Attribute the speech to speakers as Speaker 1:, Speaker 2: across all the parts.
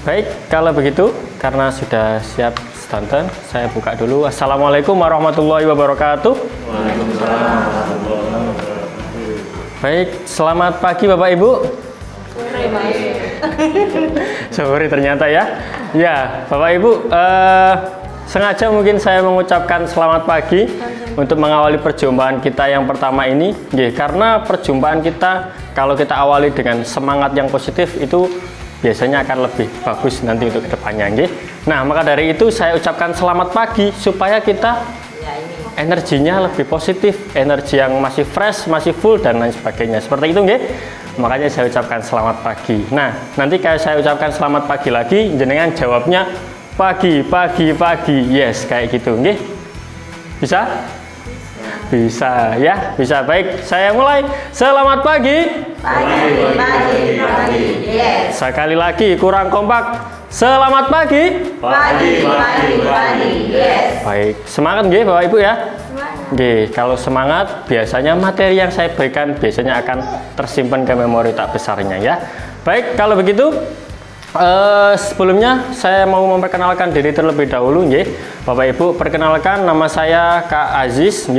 Speaker 1: Baik, kalau begitu karena sudah siap tonton, saya buka dulu. Assalamualaikum warahmatullahi wabarakatuh.
Speaker 2: Waalaikumsalam warahmatullahi wabarakatuh.
Speaker 1: Baik, selamat pagi Bapak Ibu. Sore ternyata ya. Ya, Bapak Ibu, sengaja mungkin saya mengucapkan selamat pagi untuk mengawali perjumpaan kita yang pertama ini, karena perjumpaan kita kalau kita awali dengan semangat yang positif itu biasanya akan lebih bagus nanti untuk kedepannya. Nah, maka dari itu saya ucapkan selamat pagi supaya kita energinya lebih positif, energi yang masih fresh, masih full dan lain sebagainya. Seperti itu, makanya saya ucapkan selamat pagi. Nah, nanti kalau saya ucapkan selamat pagi lagi, jenengan jawabnya pagi, pagi, pagi. Yes, kayak gitu, Bisa? Bisa ya, bisa. Baik, saya mulai. Selamat pagi.
Speaker 2: Pagi.
Speaker 1: Yes. Sekali lagi, kurang kompak. Selamat pagi.
Speaker 2: Pagi. Yes.
Speaker 1: Baik, semangat Bapak Ibu ya. Kalau semangat biasanya materi yang saya berikan biasanya akan tersimpan ke memori tak besarnya ya. Baik, kalau begitu sebelumnya saya mau memperkenalkan diri terlebih dahulu Bapak Ibu. Perkenalkan, nama saya Kak Aziz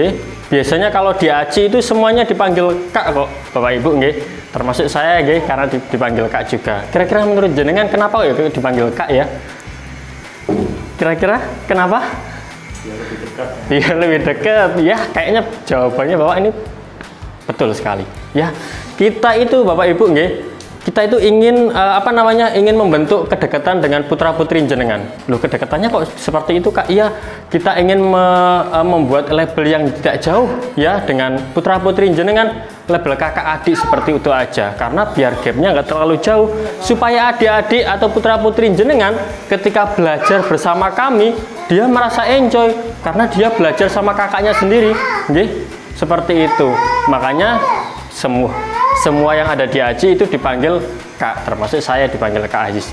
Speaker 1: Biasanya kalau di ACI itu semuanya dipanggil Kak kok Bapak Ibu termasuk saya karena dipanggil Kak juga. Kira-kira menurut jenengan kenapa ya dipanggil Kak ya? Kira-kira kenapa? Biar lebih dekat ya, kayaknya jawabannya Bapak ini betul sekali ya. Kita itu Bapak Ibu kita itu ingin ingin membentuk kedekatan dengan putra putri jenengan. Loh, kedekatannya kok seperti itu Kak? Iya, kita ingin membuat label yang tidak jauh ya dengan putra putri jenengan, label kakak adik seperti itu aja, karena biar gapnya nggak terlalu jauh, supaya adik-adik atau putra putri jenengan ketika belajar bersama kami dia merasa enjoy karena dia belajar sama kakaknya sendiri, seperti itu. Makanya semua yang ada di ACI itu dipanggil Kak, termasuk saya dipanggil Kak Aziz.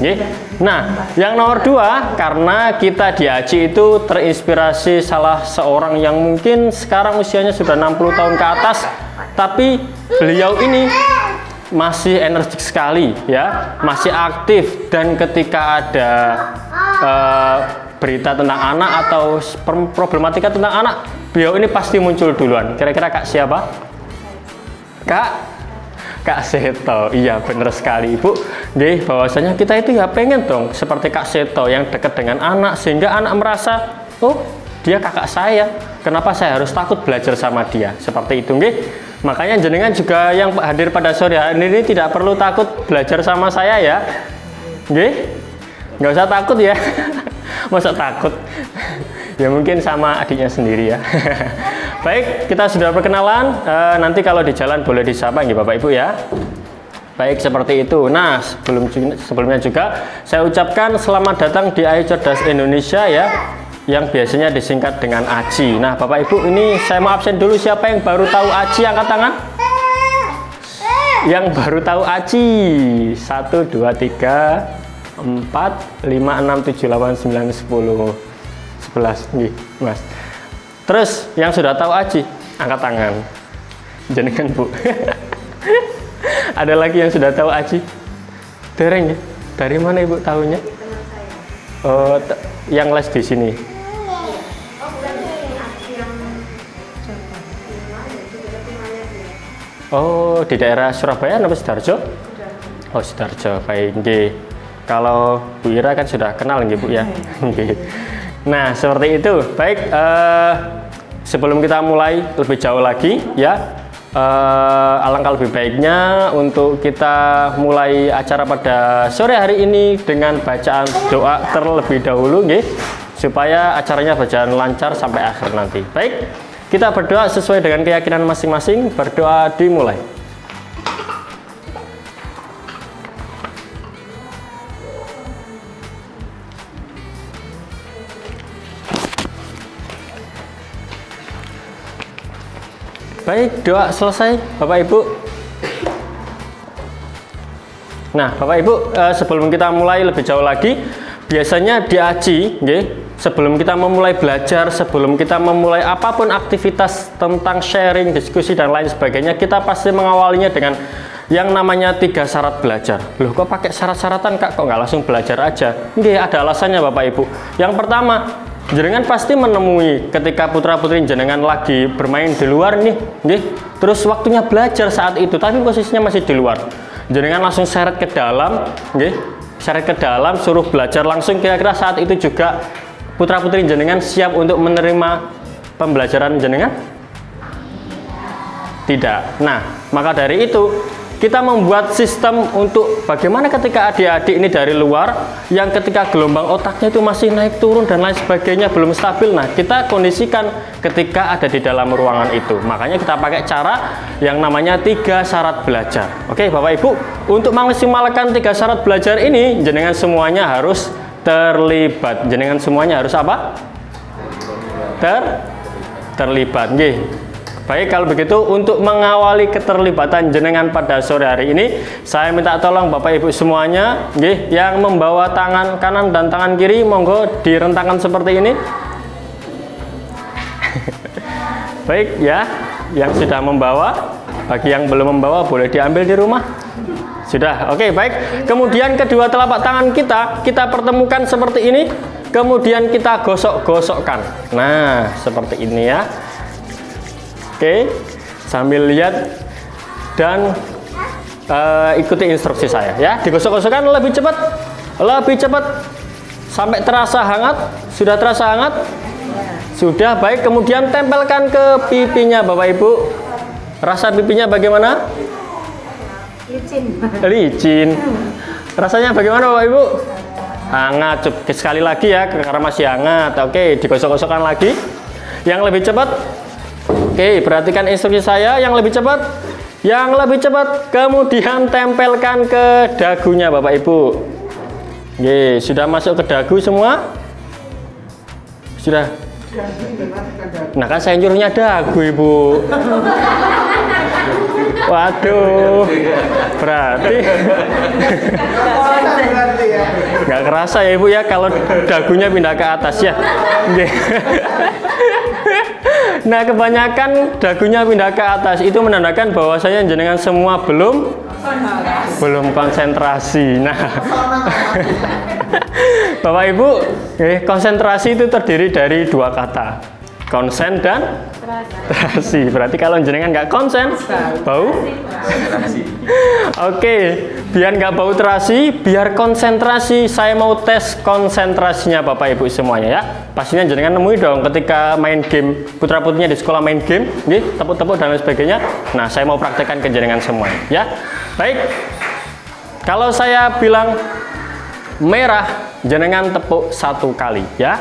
Speaker 1: Nah, yang nomor 2, karena kita di ACI itu terinspirasi salah seorang yang mungkin sekarang usianya sudah 60 tahun ke atas, tapi beliau ini masih energik sekali ya, masih aktif, dan ketika ada berita tentang anak atau problematika tentang anak, beliau ini pasti muncul duluan. Kira-kira Kak siapa? Kak Seto. Iya, benar sekali Ibu. Bahwasanya kita itu ya pengen dong seperti Kak Seto yang dekat dengan anak, sehingga anak merasa, oh dia kakak saya, kenapa saya harus takut belajar sama dia, seperti itu. Makanya jenengan juga yang hadir pada sore hari ini tidak perlu takut belajar sama saya ya. Nggak usah takut ya. Masa takut? Ya mungkin sama adiknya sendiri ya. Baik, kita sudah perkenalan. Nanti kalau di jalan boleh disapa Bapak Ibu ya. Baik, seperti itu. Nah, sebelumnya juga saya ucapkan selamat datang di Ayo Cerdas Indonesia ya, yang biasanya disingkat dengan ACI. Nah, Bapak Ibu, ini saya mau absen dulu. Siapa yang baru tahu ACI angkat tangan? Yang baru tahu ACI 1, 2, 3, 4, 5, 6, 7, 8, 9, 10, 11 Mas. Terus yang sudah tahu ACI angkat tangan. Jenengan Bu. Ada lagi yang sudah tahu ACI? Dereng ya? Dari mana Ibu tahunya? Oh, yang les di sini. Oh, di daerah Surabaya atau Sidoarjo? Oh, Sidoarjo. Baik, kalau Bu Ira kan sudah kenal Bu ya. Nah, seperti itu. Baik, sebelum kita mulai lebih jauh lagi ya, alangkah lebih baiknya untuk kita mulai acara pada sore hari ini dengan bacaan doa terlebih dahulu supaya acaranya berjalan lancar sampai akhir nanti. Baik, kita berdoa sesuai dengan keyakinan masing-masing. Berdoa dimulai. Baik, doa selesai Bapak Ibu. Nah, Bapak Ibu, sebelum kita mulai lebih jauh lagi, biasanya di ACI, sebelum kita memulai belajar, sebelum kita memulai apapun aktivitas tentang sharing, diskusi dan lain sebagainya, kita pasti mengawalinya dengan yang namanya 3 syarat belajar. Loh, kok pakai syarat-syaratan Kak? Kok nggak langsung belajar aja? Nggih, ada alasannya Bapak Ibu. Yang pertama, jenengan pasti menemui ketika putra-putri jenengan lagi bermain di luar nih, nggih. Terus waktunya belajar saat itu, tapi posisinya masih di luar. Jenengan langsung seret ke dalam, nggih. Seret ke dalam, suruh belajar langsung. Kira-kira saat itu juga putra-putri jenengan siap untuk menerima pembelajaran jenengan? Tidak. Nah, maka dari itu kita membuat sistem untuk bagaimana ketika adik-adik ini dari luar yang ketika gelombang otaknya itu masih naik turun dan lain sebagainya belum stabil. Nah, kita kondisikan ketika ada di dalam ruangan itu. Makanya kita pakai cara yang namanya 3 syarat belajar. Oke, Bapak Ibu, untuk memaksimalkan 3 syarat belajar ini, jenengan semuanya harus terlibat. Jenengan semuanya harus apa? Terlibat. Nggih. Baik, kalau begitu untuk mengawali keterlibatan jenengan pada sore hari ini, saya minta tolong Bapak Ibu semuanya, nggih, yang membawa tangan kanan dan tangan kiri, monggo direntangkan seperti ini. Baik ya, yang sudah membawa, bagi yang belum membawa boleh diambil di rumah. Sudah, oke, baik. Kemudian kedua telapak tangan kita pertemukan seperti ini, kemudian kita gosok-gosokkan. Nah, seperti ini ya. Oke, sambil lihat dan ikuti instruksi saya ya. Digosok-gosokkan lebih cepat sampai terasa hangat. Sudah terasa hangat? Sudah, baik. Kemudian tempelkan ke pipinya Bapak Ibu. Rasa pipinya bagaimana? Licin. Rasanya bagaimana Bapak Ibu? Hangat. Sekali lagi ya, karena masih hangat. Oke, digosok-gosokkan lagi. Yang lebih cepat. Oke, perhatikan instruksi saya yang lebih cepat. Yang lebih cepat, kemudian tempelkan ke dagunya Bapak Ibu. Oke, sudah masuk ke dagu semua? Sudah. Nah, kan saya nyuruhnya dagu, Ibu. Waduh, berarti nggak kerasa ya Ibu ya kalau dagunya pindah ke atas ya. Nah, kebanyakan dagunya pindah ke atas itu menandakan bahwasanya jenengan semua belum konsentrasi. Nah, Bapak Ibu, konsentrasi itu terdiri dari 2 kata. Konsen dan terasi. Berarti kalau jenengan nggak konsen, bau terasi. Oke, biar nggak bau terasi, biar konsentrasi, saya mau tes konsentrasinya Bapak Ibu semuanya ya. Pastinya jenengan nemui dong ketika main game, putra-putrinya di sekolah main game, tepuk-tepuk dan lain sebagainya. Nah, saya mau praktekkan ke jenengan semuanya ya. Baik, kalau saya bilang merah, jenengan tepuk 1 kali ya.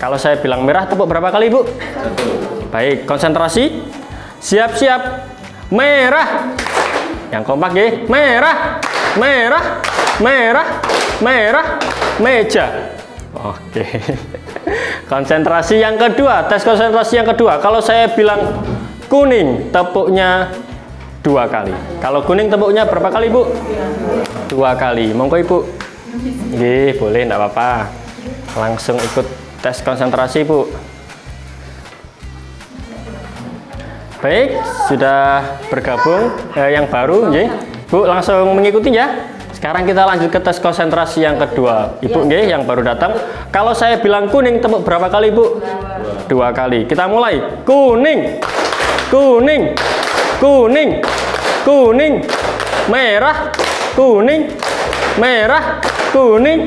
Speaker 1: Kalau saya bilang merah, tepuk berapa kali, Bu? 1. Baik, konsentrasi. Siap-siap. Merah. Yang kompak ya. Merah. Merah. Merah. Merah. Meja. Oke. Konsentrasi yang kedua. Tes konsentrasi yang kedua. Kalau saya bilang kuning, tepuknya 2 kali. Kalau kuning tepuknya berapa kali, Bu? 2 kali. Monggo, Ibu. Nggih, boleh, enggak apa-apa. Langsung ikut tes konsentrasi, Bu. Baik, sudah bergabung yang baru, nggih. Bu, langsung mengikuti ya. Sekarang kita lanjut ke tes konsentrasi yang kedua. Ibu, nggih, yang baru datang. Kalau saya bilang kuning, tepuk berapa kali, Bu? 2 kali. Kita mulai. Kuning. Kuning. Kuning. Kuning. Merah. Kuning. Merah. Kuning.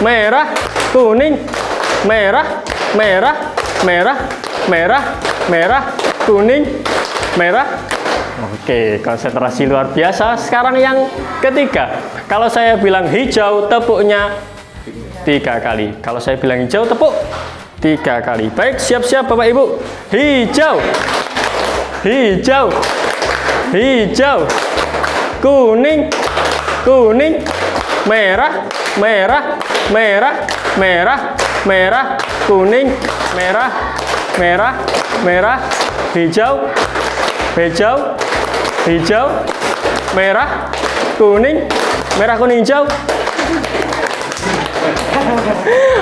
Speaker 1: Merah. Kuning. Merah, merah, merah, merah, merah, kuning, merah. Oke, konsentrasi luar biasa. Sekarang yang ketiga. Kalau saya bilang hijau, tepuknya 3 kali. Kalau saya bilang hijau, tepuk 3 kali. Baik, siap-siap Bapak Ibu. Hijau, hijau, hijau, kuning, kuning, merah, merah, merah, merah, merah, kuning, merah, merah, merah, hijau, hijau, hijau, merah, kuning, merah, kuning, hijau.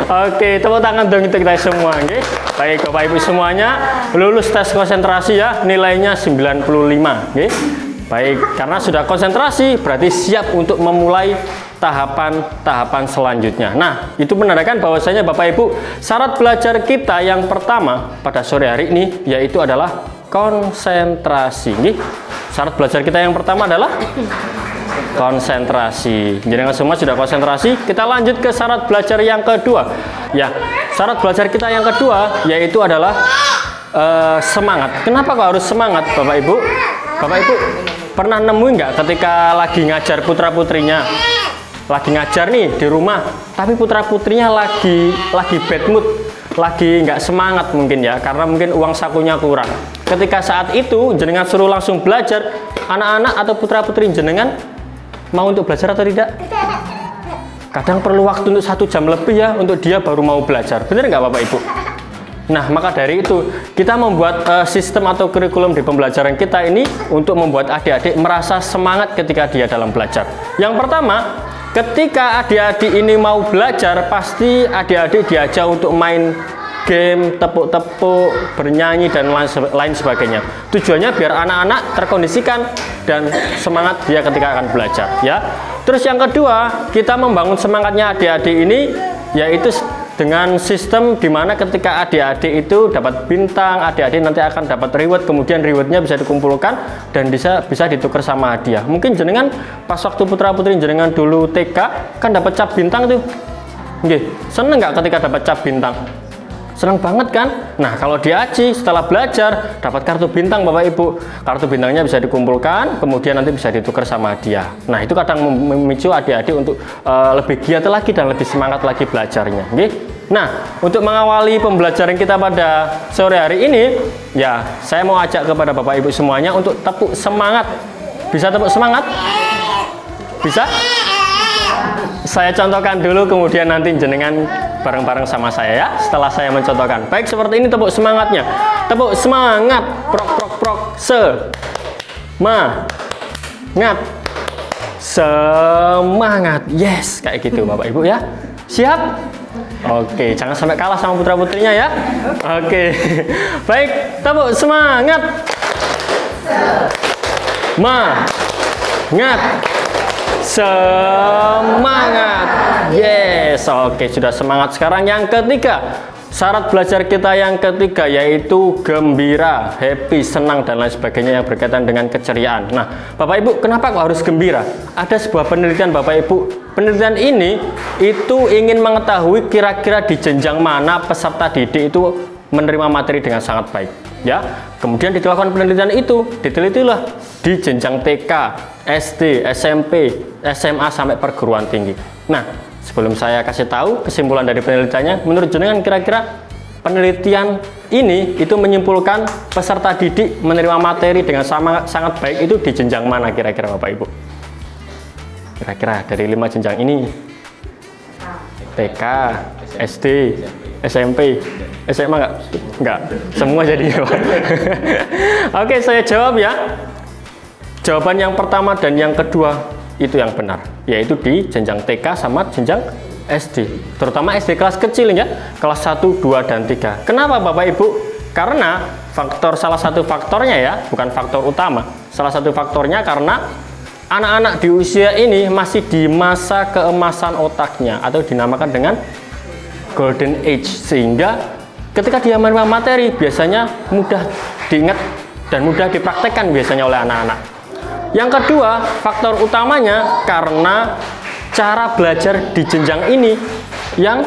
Speaker 1: Oke, tepuk tangan dong untuk kita semua, okay? Baik, Bapak Ibu semuanya lulus tes konsentrasi ya, nilainya 95, okay? Baik, karena sudah konsentrasi berarti siap untuk memulai tahapan-tahapan selanjutnya. Nah, itu menandakan bahwasanya Bapak Ibu, syarat belajar kita yang pertama pada sore hari ini yaitu adalah konsentrasi. Syarat belajar kita yang pertama adalah konsentrasi. Jadi semua sudah konsentrasi, kita lanjut ke syarat belajar yang kedua. Ya, syarat belajar kita yang kedua yaitu adalah semangat. Kenapa kok harus semangat, Bapak Ibu? Bapak Ibu pernah nemuin nggak ketika lagi ngajar putra-putrinya, lagi ngajar nih di rumah, tapi putra-putrinya lagi bad mood, lagi nggak semangat mungkin ya, karena mungkin uang sakunya kurang. Ketika saat itu jenengan suruh langsung belajar, anak-anak atau putra-putri jenengan mau untuk belajar atau tidak? Kadang perlu waktu untuk 1 jam lebih ya, untuk dia baru mau belajar. Bener nggak Bapak Ibu? Nah, maka dari itu kita membuat sistem atau kurikulum di pembelajaran kita ini untuk membuat adik-adik merasa semangat ketika dia dalam belajar. Yang pertama, ketika adik-adik ini mau belajar, pasti adik-adik diajak untuk main game, tepuk-tepuk, bernyanyi, dan lain sebagainya. Tujuannya biar anak-anak terkondisikan dan semangat dia ketika akan belajar, ya. Terus yang kedua, kita membangun semangatnya adik-adik ini yaitu dengan sistem dimana ketika adik-adik itu dapat bintang, adik-adik nanti akan dapat reward, kemudian rewardnya bisa dikumpulkan dan bisa ditukar sama hadiah. Mungkin jenengan pas waktu putra-putri jenengan dulu TK kan dapat cap bintang tuh. Nggih, seneng nggak ketika dapat cap bintang? Seneng banget kan? Nah, kalau di AJI setelah belajar dapat kartu bintang Bapak Ibu. Kartu bintangnya bisa dikumpulkan, kemudian nanti bisa ditukar sama hadiah. Nah, itu kadang memicu adik-adik untuk lebih giat lagi dan lebih semangat lagi belajarnya. Nggih. Nah, untuk mengawali pembelajaran kita pada sore hari ini, ya, saya mau ajak kepada Bapak Ibu semuanya untuk tepuk semangat. Bisa tepuk semangat? Bisa? Saya contohkan dulu, kemudian nanti jenengan bareng-bareng sama saya ya, setelah saya mencontohkan. Baik, seperti ini tepuk semangatnya. Tepuk semangat. Prok, prok, prok. Semangat. Semangat. Yes, kayak gitu Bapak Ibu ya. Siap? Oke, jangan sampai kalah sama putra-putrinya ya. Oke. Baik, tepuk semangat. Semangat. Semangat. Yes, oke, sudah semangat. Sekarang yang ketiga, syarat belajar kita yang ketiga yaitu gembira, happy, senang, dan lain sebagainya yang berkaitan dengan keceriaan. Nah, Bapak Ibu, kenapa kok harus gembira? Ada sebuah penelitian Bapak Ibu. Penelitian ini itu ingin mengetahui kira-kira di jenjang mana peserta didik itu menerima materi dengan sangat baik. Ya, kemudian dilakukan penelitian itu, ditelitilah di jenjang TK, SD, SMP, SMA sampai perguruan tinggi. Nah, sebelum saya kasih tahu kesimpulan dari penelitiannya, menurut jenengan kira-kira penelitian ini itu menyimpulkan peserta didik menerima materi dengan sangat baik itu di jenjang mana kira-kira Bapak Ibu? Kira-kira dari 5 jenjang ini. TK, SD, SMP, SMA enggak? Semua jadinya Pak. Oke, saya jawab ya. Jawaban yang pertama dan yang kedua itu yang benar, yaitu di jenjang TK sama jenjang SD, terutama SD kelas kecil ya, kelas 1, 2, dan 3. Kenapa Bapak Ibu? Karena salah satu faktornya ya, bukan faktor utama, salah satu faktornya karena anak-anak di usia ini masih di masa keemasan otaknya atau dinamakan dengan golden age, sehingga ketika dia menerima materi biasanya mudah diingat dan mudah dipraktekkan biasanya oleh anak-anak. Yang kedua, faktor utamanya karena cara belajar di jenjang ini yang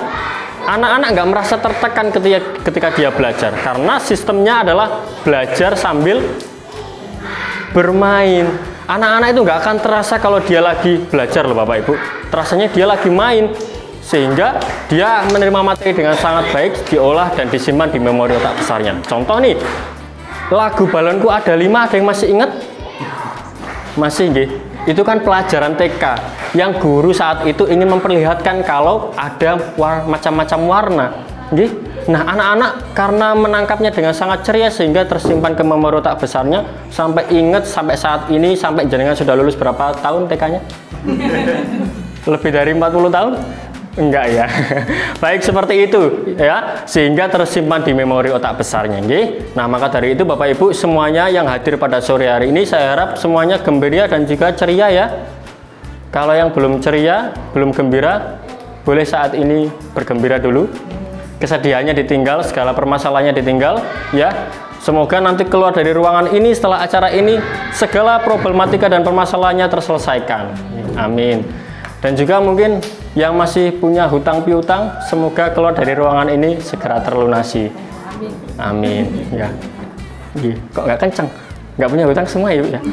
Speaker 1: anak-anak nggak merasa tertekan ketika dia belajar, karena sistemnya adalah belajar sambil bermain. Anak-anak itu nggak akan terasa kalau dia lagi belajar loh Bapak Ibu, terasanya dia lagi main, sehingga dia menerima materi dengan sangat baik, diolah dan disimpan di memori otak besarnya. Contoh nih, lagu Balonku Ada 5, ada yang masih ingat? Masih nggih? Itu kan pelajaran TK yang guru saat itu ingin memperlihatkan kalau ada macam-macam warna, nggih? Nah, anak-anak karena menangkapnya dengan sangat ceria sehingga tersimpan ke memori otak besarnya sampai ingat sampai saat ini, sampai jenengan sudah lulus berapa tahun TK-nya? Lebih dari 40 tahun? Enggak ya. Baik, seperti itu ya, sehingga tersimpan di memori otak besarnya, nggih. Nah, maka dari itu Bapak Ibu semuanya yang hadir pada sore hari ini, saya harap semuanya gembira dan juga ceria ya. Kalau yang belum ceria, belum gembira, boleh saat ini bergembira dulu. Kesedihannya ditinggal, segala permasalahannya ditinggal ya. Semoga nanti keluar dari ruangan ini setelah acara ini segala problematika dan permasalahannya terselesaikan. Amin. Dan juga mungkin yang masih punya hutang piutang, semoga keluar dari ruangan ini segera terlunasi. Amin. Ya. Kok nggak kencang? Nggak punya hutang semua ya, ya.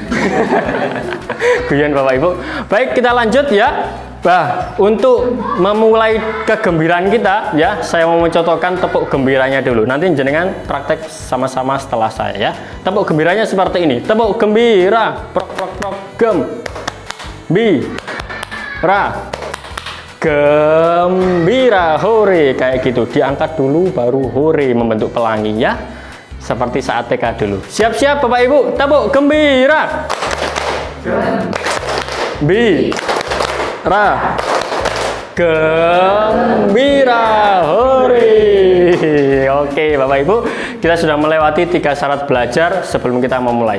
Speaker 1: Guyon Bapak Ibu. Baik, kita lanjut ya. Bah, untuk memulai kegembiraan kita ya, saya mau mencontohkan tepuk gembiranya dulu. Nanti jenengan praktek sama-sama setelah saya ya. Tepuk gembiranya seperti ini. Tepuk gembira, prok prok prok gem. Bi ra gembira hore, kayak gitu. Diangkat dulu baru hore membentuk pelangi ya. Seperti saat TK dulu. Siap-siap Bapak Ibu, tepuk gembira. Bi ra gembira hore. Oke Bapak Ibu, kita sudah melewati 3 syarat belajar sebelum kita memulai.